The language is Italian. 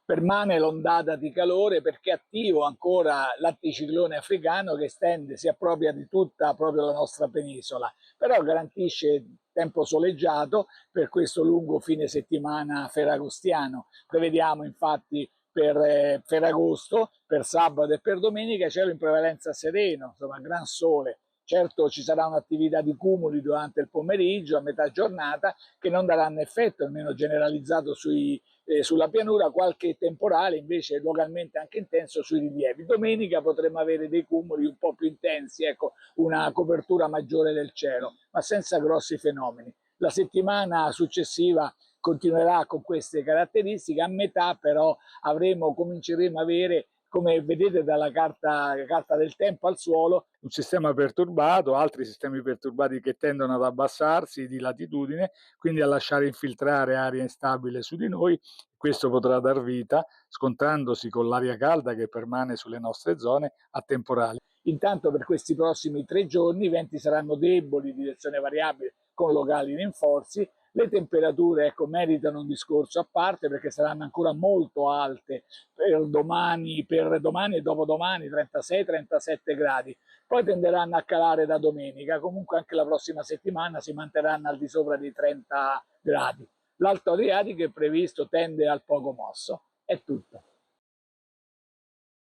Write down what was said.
Permane l'ondata di calore perché è attivo ancora l'anticiclone africano che estende, si appropria di tutta proprio la nostra penisola, però garantisce tempo soleggiato per questo lungo fine settimana ferragostiano. Prevediamo infatti per Ferragosto, per sabato e per domenica, cielo in prevalenza sereno, insomma gran sole. Certo ci sarà un'attività di cumuli durante il pomeriggio, a metà giornata, che non daranno effetto, almeno generalizzato sulla pianura, qualche temporale invece localmente anche intenso sui rilievi. Domenica potremo avere dei cumuli un po' più intensi, ecco, una copertura maggiore del cielo, ma senza grossi fenomeni. La settimana successiva continuerà con queste caratteristiche, a metà però cominceremo a avere, come vedete dalla carta del tempo al suolo, un sistema perturbato, altri sistemi perturbati che tendono ad abbassarsi di latitudine, quindi a lasciare infiltrare aria instabile su di noi. Questo potrà dar vita, scontrandosi con l'aria calda che permane sulle nostre zone, a temporali. Intanto per questi prossimi 3 giorni i venti saranno deboli, direzione variabile, con locali rinforzi. Le temperature, ecco, meritano un discorso a parte perché saranno ancora molto alte per domani e dopodomani, 36-37 gradi. Poi tenderanno a calare da domenica, comunque anche la prossima settimana si manterranno al di sopra dei 30 gradi. L'Alto Adriatico è previsto tende al poco mosso. È tutto.